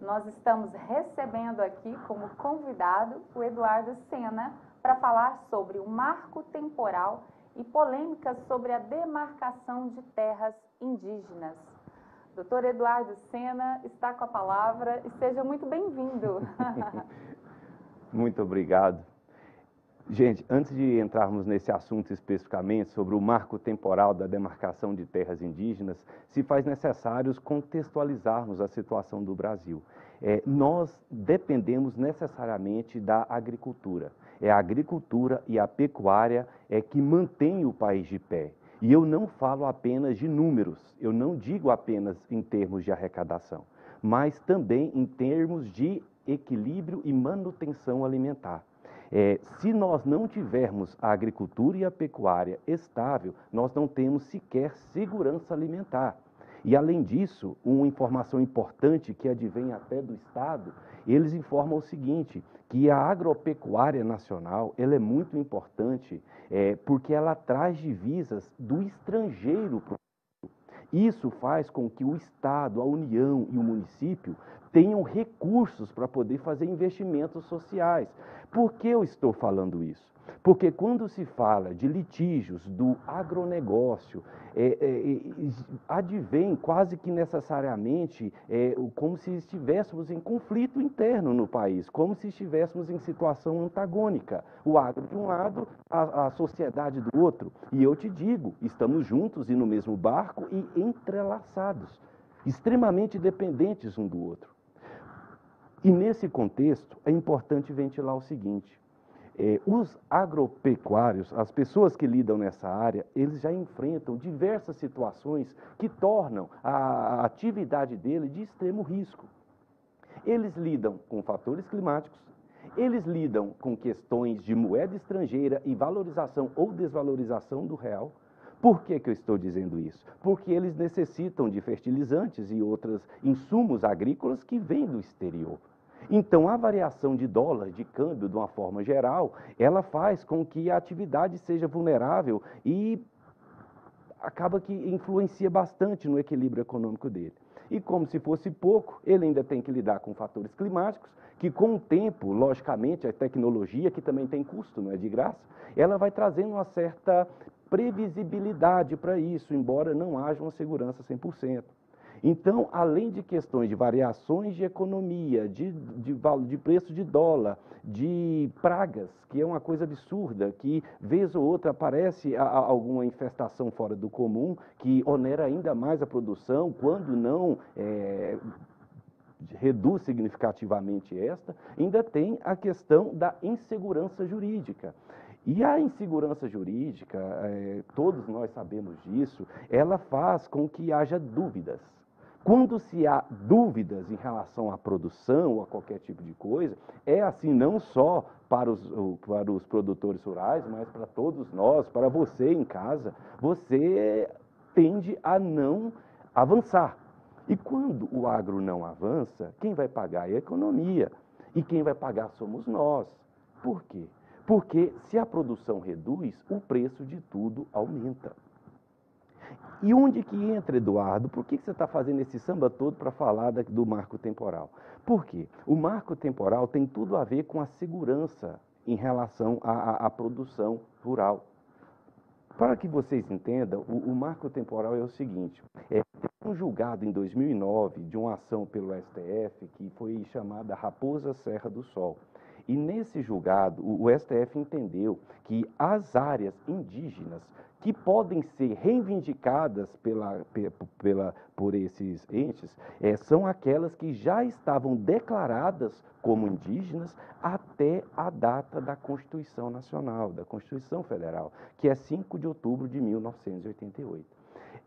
nós estamos recebendo aqui como convidado o Eduardo Sena para falar sobre o marco temporal e polêmicas sobre a demarcação de terras indígenas. Doutor Eduardo Sena está com a palavra e seja muito bem-vindo. Muito obrigado. Gente, antes de entrarmos nesse assunto especificamente sobre o marco temporal da demarcação de terras indígenas, se faz necessário contextualizarmos a situação do Brasil. Nós dependemos necessariamente da agricultura. É a agricultura e a pecuária que mantém o país de pé. E eu não falo apenas de números, eu não digo apenas em termos de arrecadação, mas também em termos de equilíbrio e manutenção alimentar. Se nós não tivermos a agricultura e a pecuária estável, nós não temos sequer segurança alimentar. E, além disso, uma informação importante que advém até do Estado, eles informam o seguinte, que a agropecuária nacional ela é muito importante porque ela traz divisas do estrangeiro para o Brasil. Isso faz com que o Estado, a União e o município tenham recursos para poder fazer investimentos sociais. Por que eu estou falando isso? Porque quando se fala de litígios do agronegócio, advém quase que necessariamente como se estivéssemos em conflito interno no país, como se estivéssemos em situação antagônica. O agro de um lado, a sociedade do outro. E eu te digo, estamos juntos e no mesmo barco e entrelaçados, extremamente dependentes um do outro. E nesse contexto, é importante ventilar o seguinte, os agropecuários, as pessoas que lidam nessa área, eles já enfrentam diversas situações que tornam a atividade dele de extremo risco. Eles lidam com fatores climáticos, eles lidam com questões de moeda estrangeira e valorização ou desvalorização do real. Por que eu estou dizendo isso? Porque eles necessitam de fertilizantes e outros insumos agrícolas que vêm do exterior. Então, a variação de dólar, de câmbio, de uma forma geral, ela faz com que a atividade seja vulnerável e acaba que influencia bastante no equilíbrio econômico dele. E como se fosse pouco, ele ainda tem que lidar com fatores climáticos, que com o tempo, logicamente, a tecnologia, que também tem custo, não é de graça, ela vai trazendo uma certa previsibilidade para isso, embora não haja uma segurança 100%. Então, além de questões de variações de economia, de preço de dólar, de pragas, que é uma coisa absurda, que vez ou outra aparece alguma infestação fora do comum, que onera ainda mais a produção, quando não reduz significativamente esta, ainda tem a questão da insegurança jurídica. E a insegurança jurídica, todos nós sabemos disso, ela faz com que haja dúvidas. Quando se há dúvidas em relação à produção ou a qualquer tipo de coisa, é assim não só para os produtores rurais, mas para todos nós, para você em casa, você tende a não avançar. E quando o agro não avança, quem vai pagar é a economia. E quem vai pagar somos nós. Por quê? Porque se a produção reduz, o preço de tudo aumenta. E onde que entra, Eduardo? Por que você está fazendo esse samba todo para falar do marco temporal? Por quê? O marco temporal tem tudo a ver com a segurança em relação à produção rural. Para que vocês entendam, o marco temporal é o seguinte, teve um julgado em 2009 de uma ação pelo STF que foi chamada Raposa Serra do Sol. E nesse julgado, o STF entendeu que as áreas indígenas que podem ser reivindicadas por esses entes, são aquelas que já estavam declaradas como indígenas até a data da Constituição Nacional, da Constituição Federal, que é 5 de outubro de 1988.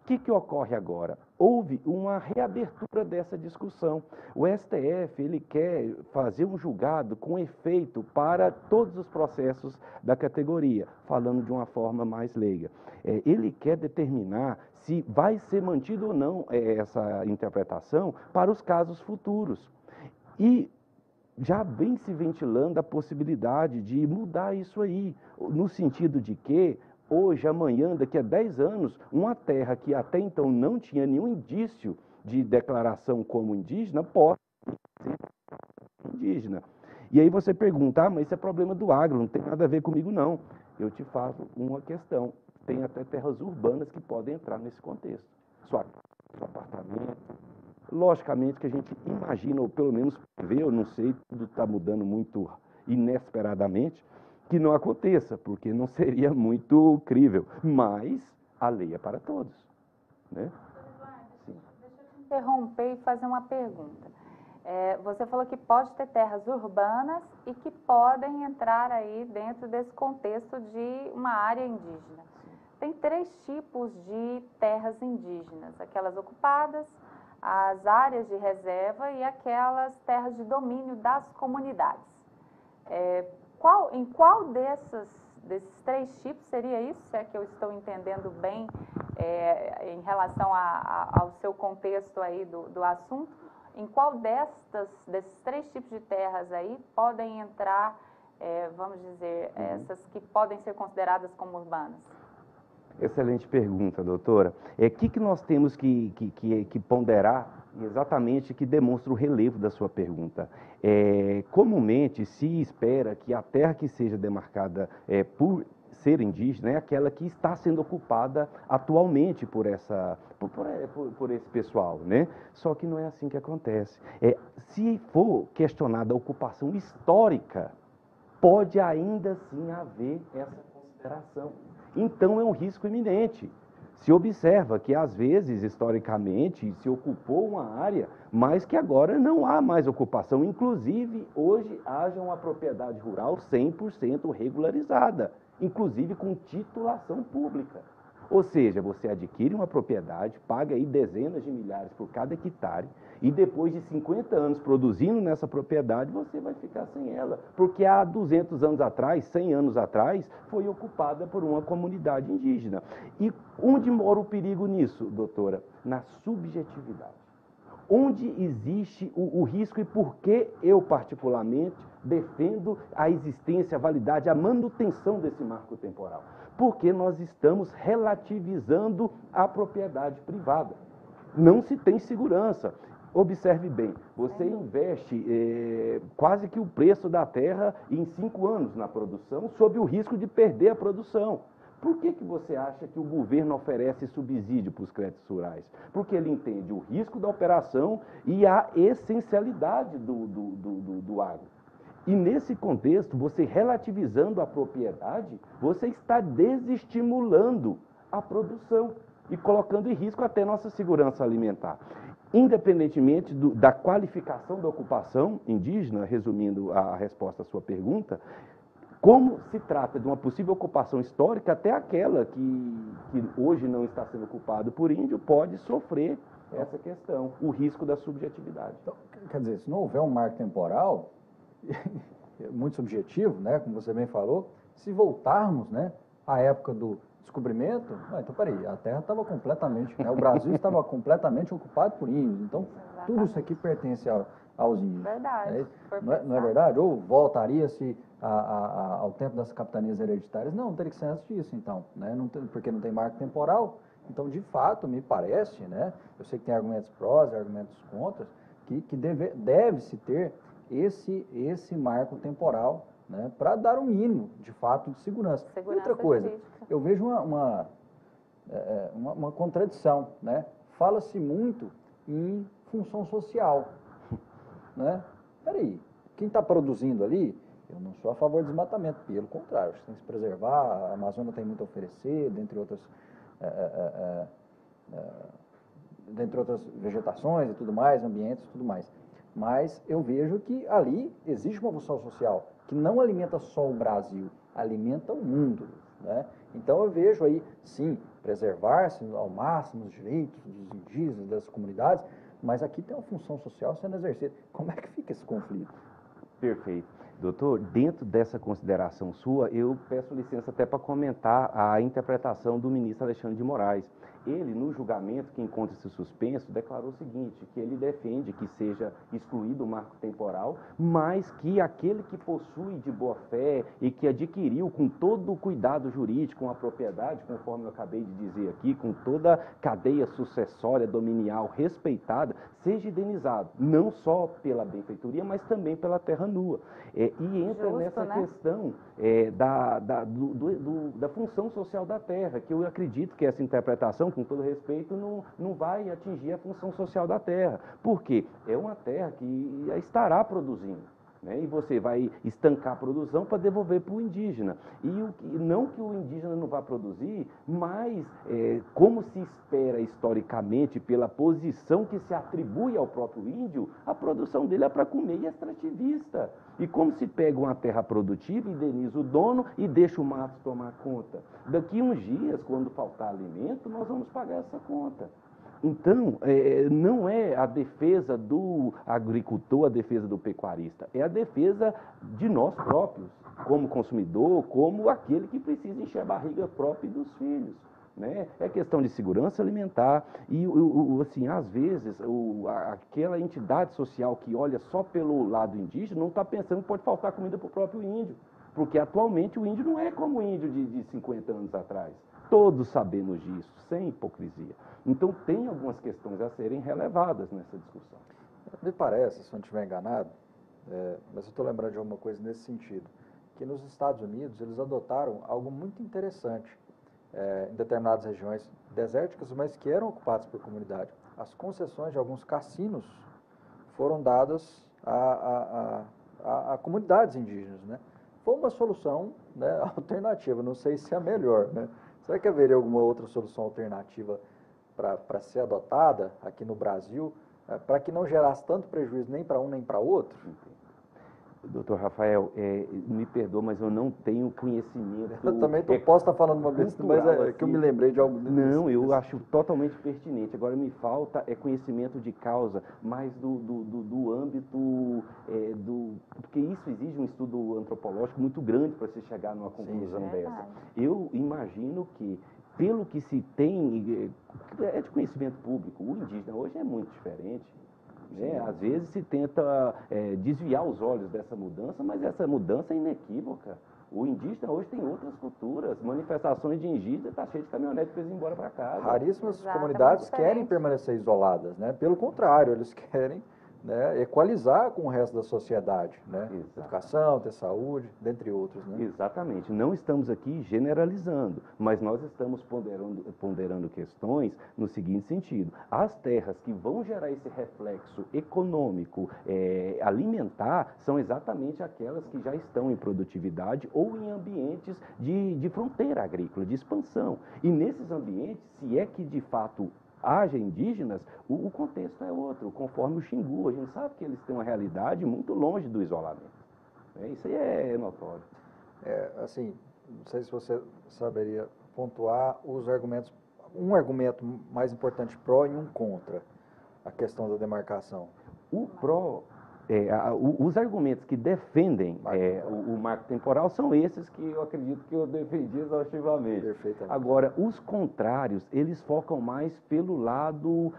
O que ocorre agora? Houve uma reabertura dessa discussão. O STF ele quer fazer um julgado com efeito para todos os processos da categoria, falando de uma forma mais leiga. Ele quer determinar se vai ser mantido ou não essa interpretação para os casos futuros. E já vem se ventilando a possibilidade de mudar isso aí, no sentido de que hoje, amanhã, daqui a 10 anos, uma terra que até então não tinha nenhum indício de declaração como indígena pode indígena. E aí você pergunta, mas isso é problema do agro, não tem nada a ver comigo, não. Eu te faço uma questão. Tem até terras urbanas que podem entrar nesse contexto. Seu apartamento. Logicamente que a gente imagina, ou pelo menos vê, eu não sei, tudo está mudando muito inesperadamente, que não aconteça, porque não seria muito crível. Mas a lei é para todos, né? Sim. Deixa eu te interromper e fazer uma pergunta. Você falou que pode ter terras urbanas e que podem entrar aí dentro desse contexto de uma área indígena. Tem 3 tipos de terras indígenas: aquelas ocupadas, as áreas de reserva e aquelas terras de domínio das comunidades. Em qual desses 3 tipos seria isso? Se é que eu estou entendendo bem em relação ao seu contexto aí do assunto, em qual desses 3 tipos de terras aí podem entrar, vamos dizer, essas que podem ser consideradas como urbanas? Excelente pergunta, doutora. Que nós temos que ponderar exatamente, que demonstra o relevo da sua pergunta. Comumente se espera que a terra que seja demarcada por ser indígena é aquela que está sendo ocupada atualmente por esse pessoal, né? Só que não é assim que acontece. Se for questionada a ocupação histórica, pode ainda assim haver essa consideração. Então é um risco iminente. Se observa que, às vezes, historicamente, se ocupou uma área, mas que agora não há mais ocupação. Inclusive, hoje, haja uma propriedade rural 100% regularizada, inclusive com titulação pública. Ou seja, você adquire uma propriedade, paga aí dezenas de milhares por cada hectare, e depois de 50 anos produzindo nessa propriedade, você vai ficar sem ela. Porque há 200 anos atrás, 100 anos atrás, foi ocupada por uma comunidade indígena. E onde mora o perigo nisso, doutora? Na subjetividade. Onde existe o risco e por que eu, particularmente, defendo a existência, a validade, a manutenção desse marco temporal? Porque nós estamos relativizando a propriedade privada. Não se tem segurança. Observe bem, você investe quase que o preço da terra em 5 anos na produção, sob o risco de perder a produção. Por que você acha que o governo oferece subsídio para os créditos rurais? Porque ele entende o risco da operação e a essencialidade do agro. E nesse contexto, você relativizando a propriedade, você está desestimulando a produção e colocando em risco até nossa segurança alimentar. Independentemente da qualificação da ocupação indígena, resumindo a resposta à sua pergunta, como se trata de uma possível ocupação histórica, até aquela que hoje não está sendo ocupada por índio pode sofrer essa questão, o risco da subjetividade. Então, quer dizer, se não houver um marco temporal, muito subjetivo, né, como você bem falou, se voltarmos, né, à época do descobrimento, então peraí, a Terra estava completamente, né, o Brasil estava completamente ocupado por índios, então tudo isso aqui pertence aos índios. Verdade. Não é verdade? Ou voltaria-se ao tempo das capitanias hereditárias? Não teria que ser antes disso, então, né, porque não tem marco temporal. Então, de fato, me parece, né, eu sei que tem argumentos prós e argumentos contras, que deve-se ter esse marco temporal, né, para dar um mínimo, de fato, de segurança. E outra coisa, jurídica. Eu vejo uma contradição, né? Fala-se muito em função social, né? Peraí, quem está produzindo ali, eu não sou a favor do desmatamento, pelo contrário, tem que se preservar, a Amazônia tem muito a oferecer, dentre outras vegetações e tudo mais, ambientes e tudo mais. Mas eu vejo que ali existe uma função social que não alimenta só o Brasil, alimenta o mundo, né? Então eu vejo aí, sim, preservar-se ao máximo os direitos dos indígenas, das comunidades, mas aqui tem uma função social sendo exercida. Como é que fica esse conflito? Perfeito. Doutor, dentro dessa consideração sua, eu peço licença até para comentar a interpretação do ministro Alexandre de Moraes. Ele, no julgamento que encontra-se suspenso, declarou o seguinte, que ele defende que seja excluído o marco temporal, mas que aquele que possui de boa fé e que adquiriu com todo o cuidado jurídico, com a propriedade, conforme eu acabei de dizer aqui, com toda a cadeia sucessória dominial respeitada, seja indenizado, não só pela benfeitoria, mas também pela terra nua. E entra Justo, nessa né? questão da função social da terra, que eu acredito que essa interpretação, com todo respeito, não vai atingir a função social da terra. Por quê? É uma terra que estará produzindo. Né? E você vai estancar a produção para devolver para o indígena. Não que o indígena não vá produzir, mas como se espera historicamente, pela posição que se atribui ao próprio índio, a produção dele é para comer e é extrativista. E como se pega uma terra produtiva, indeniza o dono e deixa o mato tomar conta. Daqui uns dias, quando faltar alimento, nós vamos pagar essa conta. Então, não é a defesa do agricultor, a defesa do pecuarista, é a defesa de nós próprios, como consumidor, como aquele que precisa encher a barriga própria e dos filhos. Né? É questão de segurança alimentar e, assim, às vezes, aquela entidade social que olha só pelo lado indígena não está pensando que pode faltar comida para o próprio índio, porque atualmente o índio não é como o índio de 50 anos atrás. Todos sabemos disso, sem hipocrisia. Então, tem algumas questões a serem relevadas nessa discussão. Me parece, se eu não estiver enganado, mas eu estou lembrando de alguma coisa nesse sentido, que nos Estados Unidos eles adotaram algo muito interessante em determinadas regiões desérticas, mas que eram ocupadas por comunidade. As concessões de alguns cassinos foram dadas a comunidades indígenas, né? Foi uma solução, né, alternativa, não sei se é a melhor, né? Será que haveria alguma outra solução alternativa para ser adotada aqui no Brasil, para que não gerasse tanto prejuízo nem para um nem para outro? Doutor Rafael, me perdoa, mas eu não tenho conhecimento. Eu também posso estar falando uma besteira, mas é que eu me lembrei de algo. Não, eu acho totalmente pertinente. Agora, me falta conhecimento de causa, mais do âmbito, porque isso exige um estudo antropológico muito grande para se chegar numa conclusão dessa. Eu imagino que, pelo que se tem, é de conhecimento público, o indígena hoje é muito diferente. Né? Às vezes se tenta desviar os olhos dessa mudança, mas essa mudança é inequívoca. O indígena hoje tem outras culturas, manifestações de indígena, está cheio de caminhonete para eles ir embora para casa. Raríssimas comunidades querem permanecer isoladas, né? Pelo contrário, eles querem, né, equalizar com o resto da sociedade, né? Educação, ter saúde, dentre outros, né? Exatamente. Não estamos aqui generalizando, mas nós estamos ponderando questões no seguinte sentido. As terras que vão gerar esse reflexo econômico, alimentar, são exatamente aquelas que já estão em produtividade ou em ambientes de fronteira agrícola, de expansão. E nesses ambientes, se é que de fato haja indígenas, o contexto é outro, conforme o Xingu. A gente sabe que eles têm uma realidade muito longe do isolamento. Isso aí é notório. Assim, não sei se você saberia pontuar os argumentos, um argumento mais importante pró e um contra a questão da demarcação. O pró, os argumentos que defendem o marco temporal são esses que eu acredito que eu defendi exaustivamente. Perfeitamente. Agora, os contrários, eles focam mais pelo lado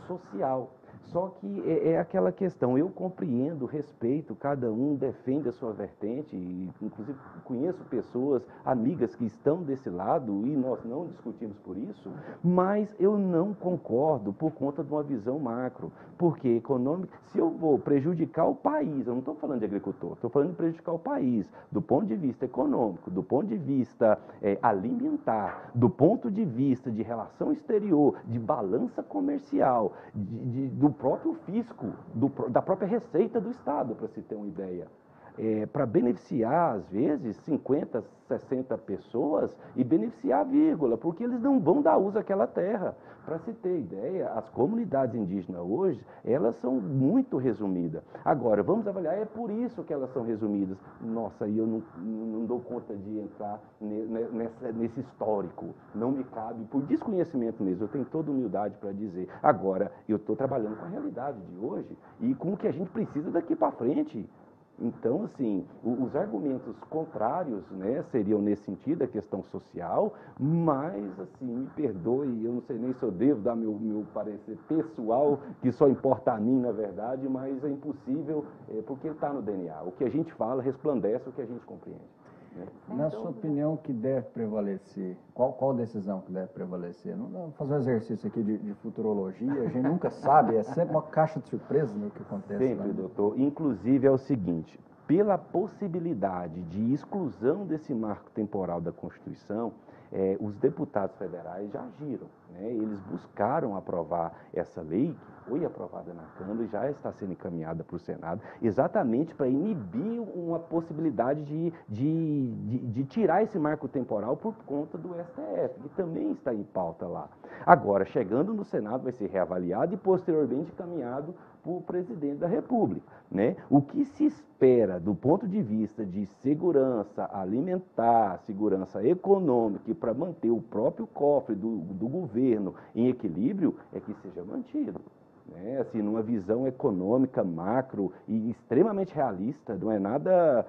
social. Só que é aquela questão, eu compreendo, respeito, cada um defende a sua vertente, e, inclusive conheço pessoas, amigas que estão desse lado e nós não discutimos por isso, mas eu não concordo por conta de uma visão macro, porque econômica, se eu vou prejudicar o país, eu não estou falando de agricultor, estou falando de prejudicar o país, do ponto de vista econômico, do ponto de vista alimentar, do ponto de vista de relação exterior, de balança comercial, do próprio fisco, da própria receita do Estado, para se ter uma ideia. Para beneficiar, às vezes, 50, 60 pessoas e beneficiar a vírgula, porque eles não vão dar uso àquela terra. Para se ter ideia, as comunidades indígenas hoje, elas são muito resumidas. Agora, vamos avaliar, é por isso que elas são resumidas. Nossa, aí eu não dou conta de entrar nesse histórico. Não me cabe, por desconhecimento mesmo, eu tenho toda humildade para dizer. Agora, eu estou trabalhando com a realidade de hoje e com o que a gente precisa daqui para frente. Então, assim, os argumentos contrários, né, seriam nesse sentido, a questão social, mas, assim, me perdoe, eu não sei nem se eu devo dar meu parecer pessoal, que só importa a mim, na verdade, mas é impossível, porque está no DNA. O que a gente fala resplandece o que a gente compreende. Né? Na sua opinião, o que deve prevalecer? Qual decisão que deve prevalecer? Não dá pra fazer um exercício aqui de futurologia, a gente nunca sabe, é sempre uma caixa de surpresa no que acontece. Sempre, lá, né? doutor. Inclusive é o seguinte, pela possibilidade de exclusão desse marco temporal da Constituição, os deputados federais já agiram, né? Eles buscaram aprovar essa lei, que foi aprovada na Câmara e já está sendo encaminhada para o Senado, exatamente para inibir uma possibilidade de tirar esse marco temporal por conta do STF, que também está em pauta lá. Agora, chegando no Senado, vai ser reavaliado e posteriormente encaminhado para o presidente da República, né? O que se espera do ponto de vista de segurança alimentar, segurança econômica e para manter o próprio cofre do governo em equilíbrio é que seja mantido. Né? Assim, numa visão econômica macro e extremamente realista, não é nada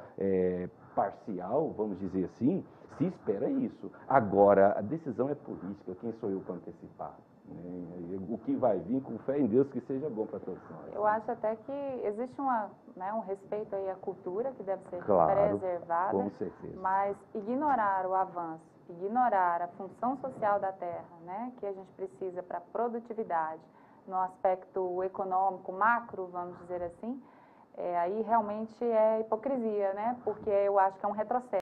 parcial, vamos dizer assim, se espera isso. Agora, a decisão é política, quem sou eu para antecipar? O que vai vir, com fé em Deus, que seja bom para todos nós. Eu acho até que existe um respeito aí à cultura que deve ser Claro, preservada, com certeza. mas ignorar o avanço, ignorar a função social da terra, né, que a gente precisa para a produtividade, no aspecto econômico, macro, vamos dizer assim, aí realmente é hipocrisia, né, porque eu acho que é um retrocesso.